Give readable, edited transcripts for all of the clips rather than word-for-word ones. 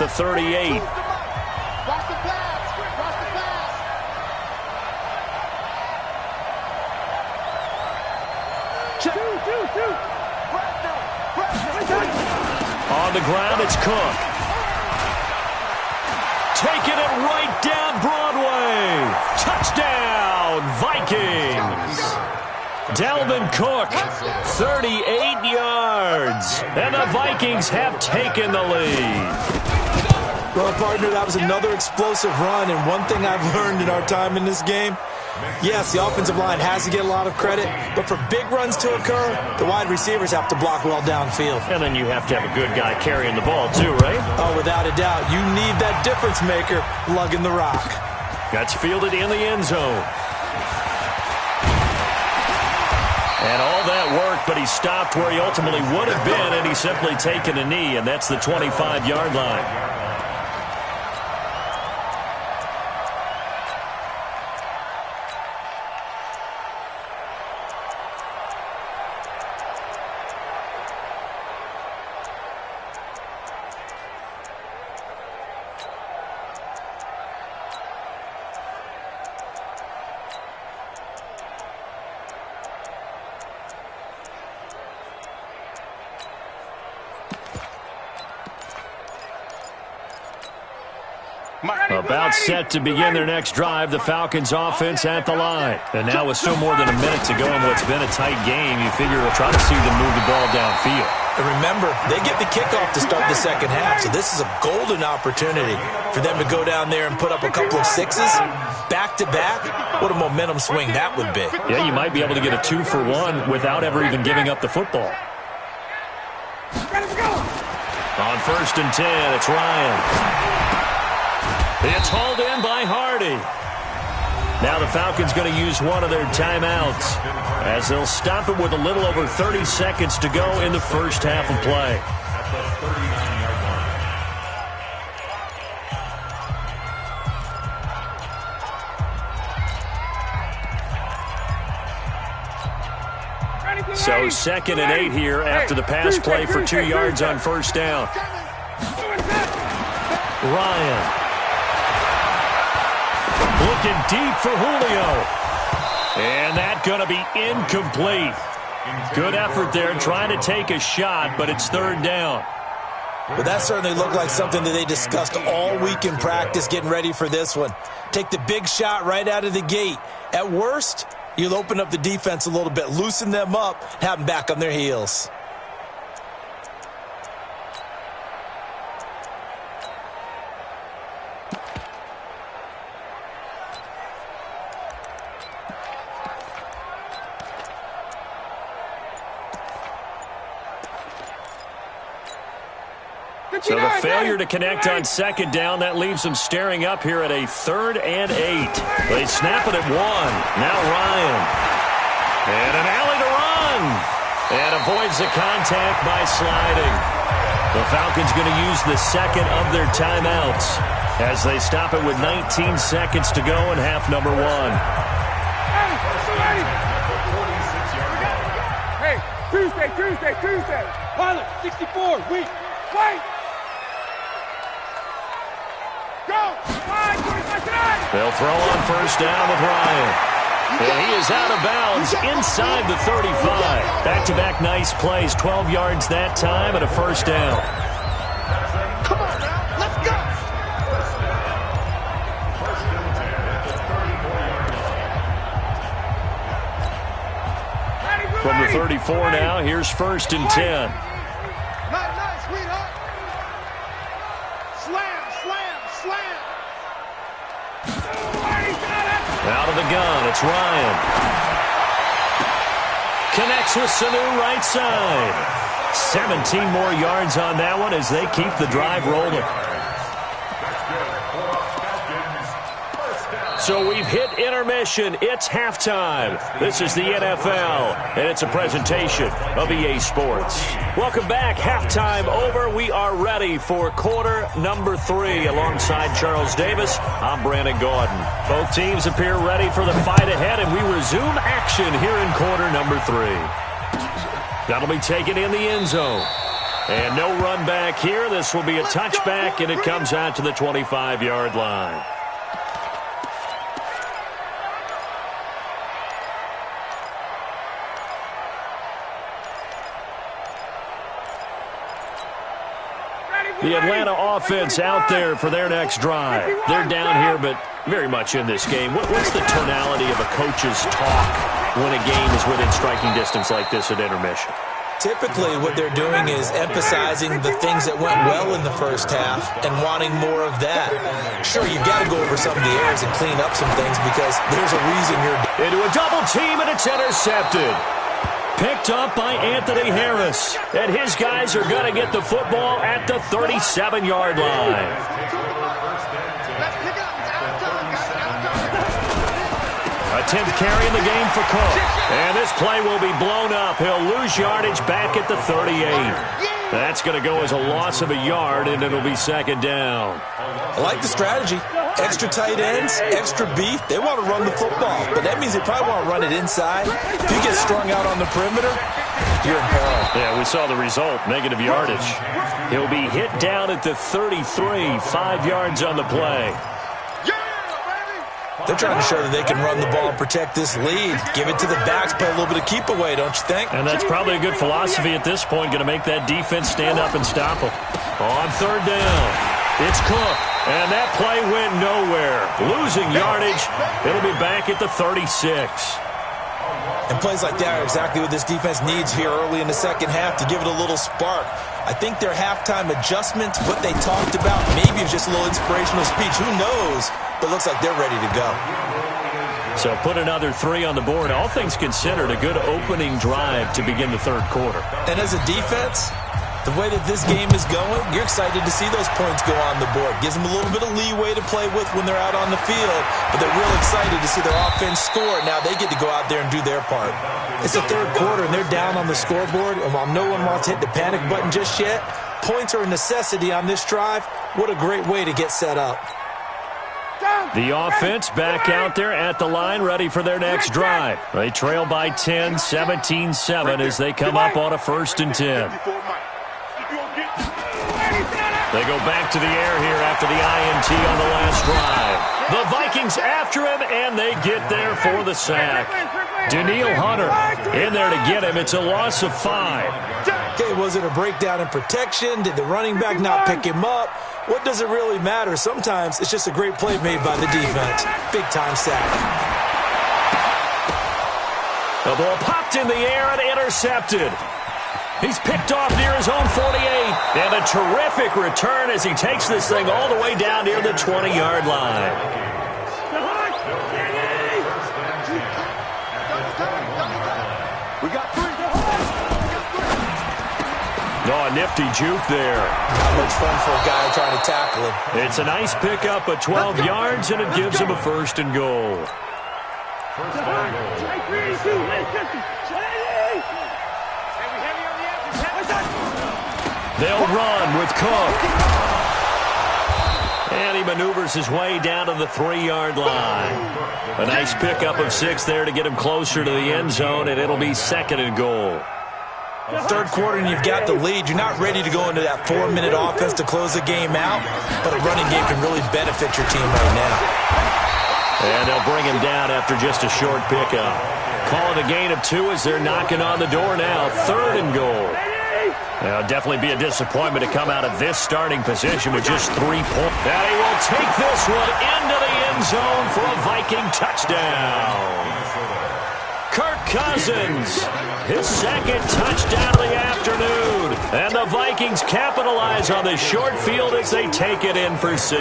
the 38. On the ground, it's Cook. Taking it right down Broadway. Touchdown, Vikings. Dalvin Cook, 38 yards. And the Vikings have taken the lead. Well, partner, that was another explosive run. And one thing I've learned in our time in this game, yes, the offensive line has to get a lot of credit, but for big runs to occur, the wide receivers have to block well downfield. And then you have to have a good guy carrying the ball too, right? Oh, without a doubt. You need that difference maker lugging the rock. That's fielded in the end zone. And all that worked, but he stopped where he ultimately would have been, and he's simply taken a knee, and that's the 25-yard line. About set to begin their next drive, the Falcons offense at the line. And now with still more than a minute to go in what's been a tight game, you figure we'll try to see them move the ball downfield. And remember, they get the kickoff to start the second half, so this is a golden opportunity for them to go down there and put up a couple of sixes back-to-back. What a momentum swing that would be. Yeah, you might be able to get a 2-for-1 without ever even giving up the football. On 1st and 10, it's Ryan. It's hauled in by Hardy. Now the Falcons going to use one of their timeouts as they'll stop it with a little over 30 seconds to go in the first half of play. So 2nd and 8 here after the pass play for 2 yards on first down. Ryan. Looking deep for Julio. And that's going to be incomplete. Good effort there trying to take a shot, but it's 3rd down. Well, that certainly looked like something that they discussed all week in practice getting ready for this one. Take the big shot right out of the gate. At worst, you'll open up the defense a little bit, loosen them up, have them back on their heels. So the failure to connect on 2nd down, that leaves them staring up here at a 3rd and 8. They snap it at 1. Now Ryan. And an alley to run. And avoids the contact by sliding. The Falcons going to use the 2nd of their timeouts as they stop it with 19 seconds to go in half number 1. Hey, Tuesday. Pilot, 64, wait. They'll throw on 1st down with Ryan. And he is out of bounds inside the 35. Back-to-back nice plays, 12 yards that time and a 1st down. Come on now, let's go. From the 34 now, here's 1st and 10. Nice, sweetheart. Slam. Out of the gun, it's Ryan. Connects with Sanu right side. 17 more yards on that one as they keep the drive rolling. So we've hit intermission. It's halftime. This is the NFL, and it's a presentation of EA Sports. Welcome back. Halftime over. We are ready for quarter number 3. Alongside Charles Davis, I'm Brandon Gordon. Both teams appear ready for the fight ahead, and we resume action here in quarter number 3. That'll be taken in the end zone. And no run back here. This will be a touchback, and it comes out to the 25-yard line. The Atlanta offense out there for their next drive. They're down here, but very much in this game. What's the tonality of a coach's talk when a game is within striking distance like this at intermission? Typically, what they're doing is emphasizing the things that went well in the first half and wanting more of that. Sure, you've got to go over some of the errors and clean up some things because there's a reason you're... Into a double team, and it's intercepted. Picked up by Anthony Harris. And his guys are going to get the football at the 37-yard line. A 10th carry in the game for Cook. And this play will be blown up. He'll lose yardage back at the 38. That's going to go as a loss of a yard, and it'll be second down. I like the strategy. Extra tight ends, extra beef. They want to run the football, but that means they probably want to run it inside. If you get strung out on the perimeter, you're in peril. Yeah, we saw the result, negative yardage. He'll be hit down at the 33, 5 yards on the play. They're trying to show that they can run the ball and protect this lead. Give it to the backs, play a little bit of keep away, don't you think? And that's probably a good philosophy at this point, going to make that defense stand up and stop them. On third down, it's Cook, and that play went nowhere. Losing yardage, it'll be back at the 36. And plays like that are exactly what this defense needs here early in the second half to give it a little spark. I think their halftime adjustments, what they talked about, maybe it was just a little inspirational speech. Who knows? But it looks like they're ready to go. So put another 3 on the board. All things considered, a good opening drive to begin the third quarter. And as a defense, the way that this game is going, you're excited to see those points go on the board. Gives them a little bit of leeway to play with when they're out on the field, but they're real excited to see their offense score. Now they get to go out there and do their part. It's the third quarter, and they're down on the scoreboard, and while no one wants to hit the panic button just yet, points are a necessity on this drive. What a great way to get set up. The offense back out there at the line, ready for their next drive. They trail by 10, 17-7 as they come up on a 1st and 10. They go back to the air here after the INT on the last drive. The Vikings after him, and they get there for the sack. Danielle Hunter in there to get him. It's a loss of 5. Okay, was it a breakdown in protection? Did the running back not pick him up? What does it really matter? Sometimes it's just a great play made by the defense. Big-time sack. The ball popped in the air and intercepted. He's picked off near his own 48. And a terrific return as he takes this thing all the way down near the 20-yard line. We got 3. Oh, a nifty juke there. Not much fun for a guy trying to tackle him. It's a nice pickup of 12 yards, and it gives him a 1st and goal. They'll run with Cook. And he maneuvers his way down to the 3-yard line. A nice pickup of 6 there to get him closer to the end zone, and it'll be 2nd and goal. Third quarter and you've got the lead. You're not ready to go into that 4-minute offense to close the game out, but a running game can really benefit your team right now. And they'll bring him down after just a short pickup. Call it a gain of 2 as they're knocking on the door now. 3rd and goal. Now, definitely be a disappointment to come out of this starting position with just 3 points. Now he will take this one into the end zone for a Viking touchdown. Kirk Cousins, his 2nd touchdown of the afternoon. And the Vikings capitalize on the short field as they take it in for 6.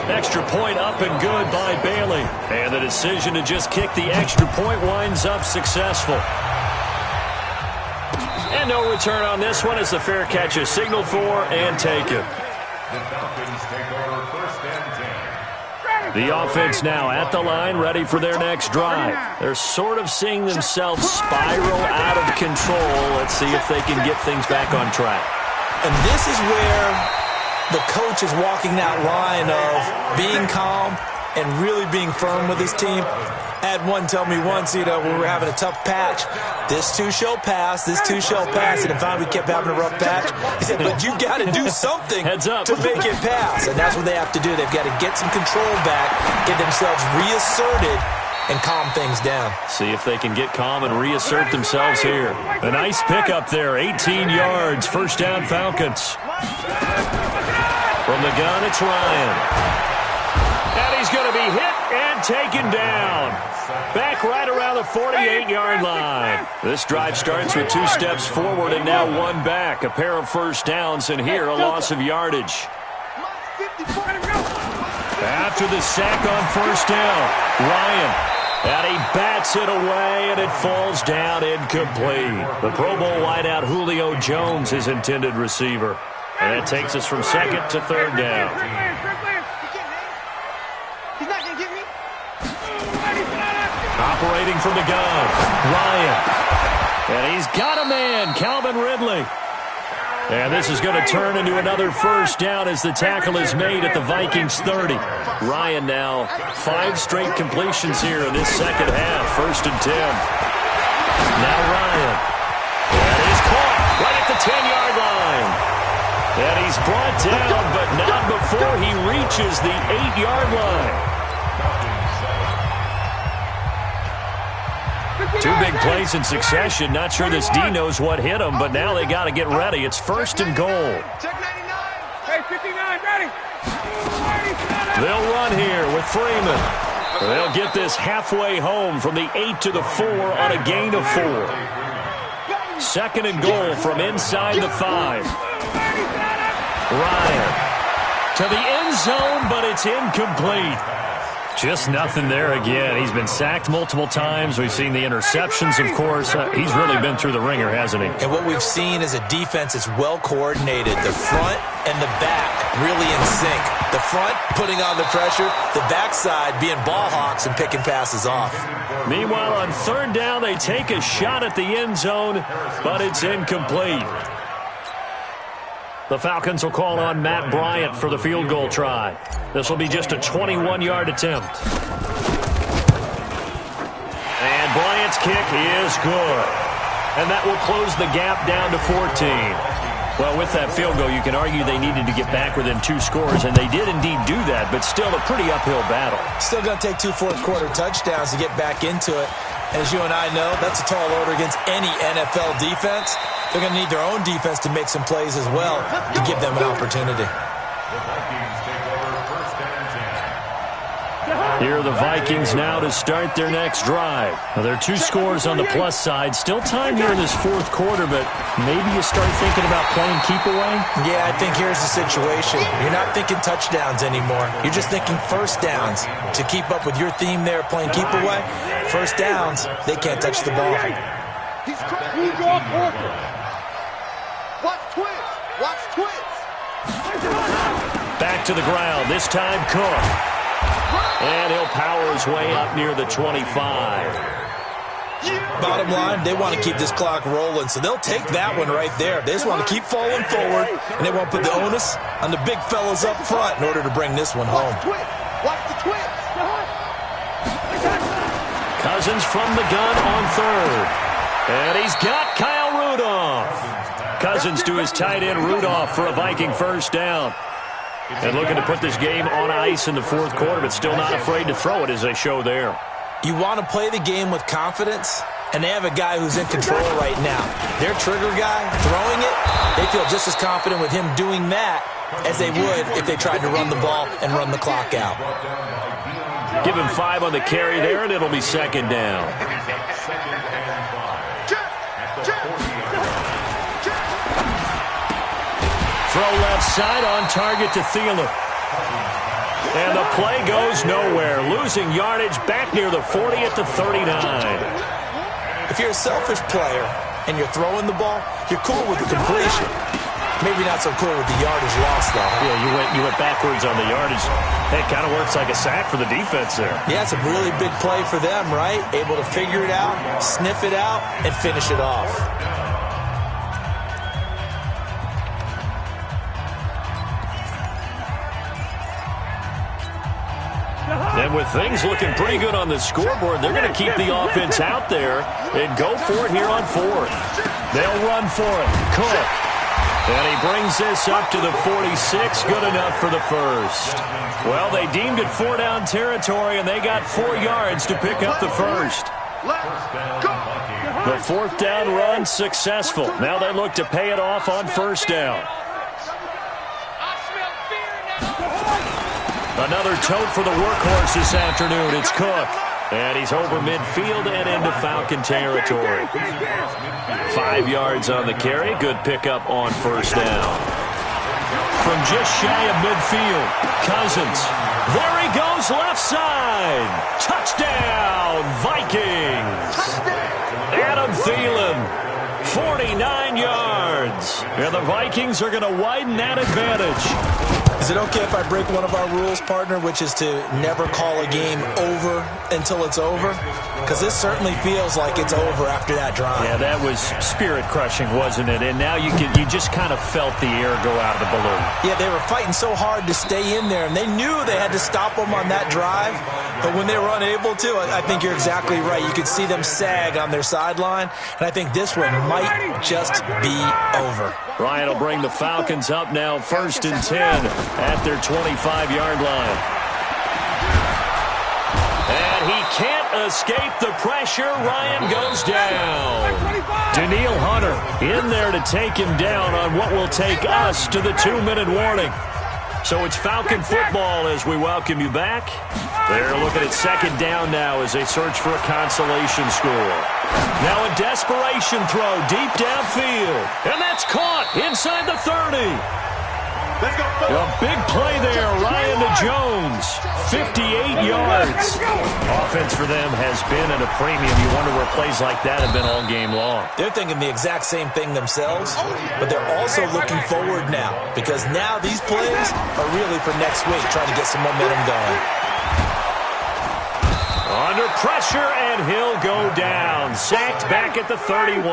Extra point up and good by Bailey. And the decision to just kick the extra point winds up successful. And no return on this one as the fair catch is signaled for and taken. The offense now at the line, ready for their next drive. They're sort of seeing themselves spiral out of control. Let's see if they can get things back on track. And this is where the coach is walking that line of being calm and really being firm with his team. I had one tell me once, when we were having a tough patch, this too shall pass, this too shall pass. And finally we kept having a rough patch. He said, but you got to do something to make it pass. And that's what they have to do. They've got to get some control back, get themselves reasserted, and calm things down. See if they can get calm and reassert themselves here. A nice pickup there, 18 yards, first down Falcons. From the gun, it's Ryan. And he's going to be hit and taken down. Back right around the 48-yard line. This drive starts with 2 steps forward and now 1 back. A pair of first downs, and here a loss of yardage. After the sack on first down, Ryan. And he bats it away, and it falls down incomplete. The Pro Bowl wideout Julio Jones, his intended receiver. And that takes us from second to third down. He's not going to get me. Operating from the gun, Ryan. And he's got a man, Calvin Ridley. And this is going to turn into another first down as the tackle is made at the Vikings 30. Ryan now 5 straight completions here in this second half. First and 10. Now Ryan. And he's caught right at the 10-yard line. And he's brought down, but not before he reaches the 8-yard line. 2 big plays in succession. Not sure this D knows what hit him, but now they got to get ready. It's first and goal. Check 99. Hey, 59, ready. They'll run here with Freeman. They'll get this halfway home from the 8 to the 4 on a gain of 4. Second and goal from inside the 5. Ryan to the end zone, but it's incomplete. Just nothing there again. He's been sacked multiple times. We've seen the interceptions, of course. He's really been through the ringer, hasn't he? And what we've seen is a defense that's well coordinated. The front and the back really in sync. The front putting on the pressure, the backside being ball hawks and picking passes off. Meanwhile, on third down, they take a shot at the end zone, but it's incomplete. The Falcons will call on Matt Bryant for the field goal try. This will be just a 21-yard attempt. And Bryant's kick is good. And that will close the gap down to 14. Well, with that field goal, you can argue they needed to get back within 2 scores, and they did indeed do that, but still a pretty uphill battle. Still going to take 2 fourth-quarter touchdowns to get back into it. As you and I know, that's a tall order against any NFL defense. They're going to need their own defense to make some plays as well to give them an opportunity. Here are the Vikings now to start their next drive. Now, there are 2 scores on the plus side. Still time here in this fourth quarter, but maybe you start thinking about playing keep away? Yeah, I think here's the situation. You're not thinking touchdowns anymore. You're just thinking first downs. To keep up with your theme there, playing keep away, first downs, they can't touch the ball. He's watch twins. Watch twins. Back to the ground. This time Cook. And he'll power his way up near the 25. Bottom line, they want to keep this clock rolling, so they'll take that one right there. They just want to keep falling forward, and they won't put the onus on the big fellas up front in order to bring this one home. Watch the twins. Cousins from the gun on third. And he's got Kyle Rudolph. Cousins to his tight end Rudolph for a Viking first down. And looking to put this game on ice in the fourth quarter, but still not afraid to throw it as they show there. You want to play the game with confidence, and they have a guy who's in control right now. Their trigger guy, throwing it, they feel just as confident with him doing that as they would if they tried to run the ball and run the clock out. Give him 5 on the carry there, and it'll be second down. Throw left side on target to Thielen. And the play goes nowhere. Losing yardage back near the 40 at the 39. If you're a selfish player and you're throwing the ball, you're cool with the completion. Maybe not so cool with the yardage loss, though. Yeah, you went backwards on the yardage. That kind of works like a sack for the defense there. Yeah, it's a really big play for them, right? Able to figure it out, sniff it out, and finish it off. And with things looking pretty good on the scoreboard, they're going to keep the offense out there and go for it here on fourth. They'll run for it. Cook. And he brings this up to the 46. Good enough for the first. Well, they deemed it 4-down territory, and they got 4 yards to pick up the first. The 4th down run successful. Now they look to pay it off on 1st down. Another tote for the workhorse this afternoon. It's Cook. And he's over midfield and into Falcon territory. 5 yards on the carry. Good pickup on 1st down. From just shy of midfield, Cousins. There he goes, left side. Touchdown, Vikings. Adam Thielen, 49 yards. And the Vikings are going to widen that advantage. Is it okay if I break one of our rules, partner, which is to never call a game over until it's over? Because this certainly feels like it's over after that drive. Yeah, that was spirit-crushing, wasn't it? And now you just kind of felt the air go out of the balloon. Yeah, they were fighting so hard to stay in there, and they knew they had to stop them on that drive. But when they were unable to, I think you're exactly right. You could see them sag on their sideline, and I think this one might just be over. Ryan will bring the Falcons up now, 1st and 10 at their 25-yard line. And he can't escape the pressure. Ryan goes down. Daniil Hunter in there to take him down on what will take us to the 2-minute warning. So it's Falcon football as we welcome you back. They're looking at 2nd down now as they search for a consolation score. Now a desperation throw deep downfield. And that's caught inside the 30. A big play there, Ryan to Jones. 58 yards. Offense for them has been at a premium. You wonder where plays like that have been all game long. They're thinking the exact same thing themselves, but they're also looking forward now because now these plays are really for next week, trying to get some momentum going. Under pressure, and he'll go down. Sacked back at the 31.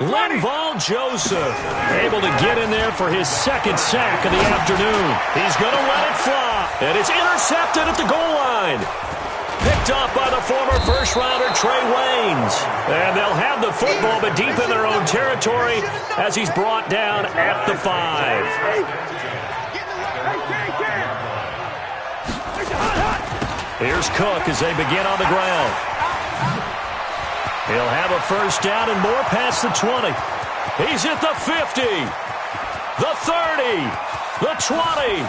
Linval Joseph able to get in there for his 2nd sack of the afternoon. He's going to let it fly, and it's intercepted at the goal line. Picked up by the former first-rounder Trey Waynes. And they'll have the football, but deep in their own territory as he's brought down at the 5. Here's Cook as they begin on the ground. He'll have a 1st down and more past the 20. He's at the 50, the 30, the 20.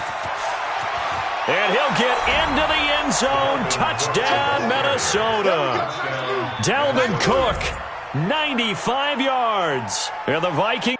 And he'll get into the end zone. Touchdown, Minnesota. Dalvin Cook, 95 yards. And the Vikings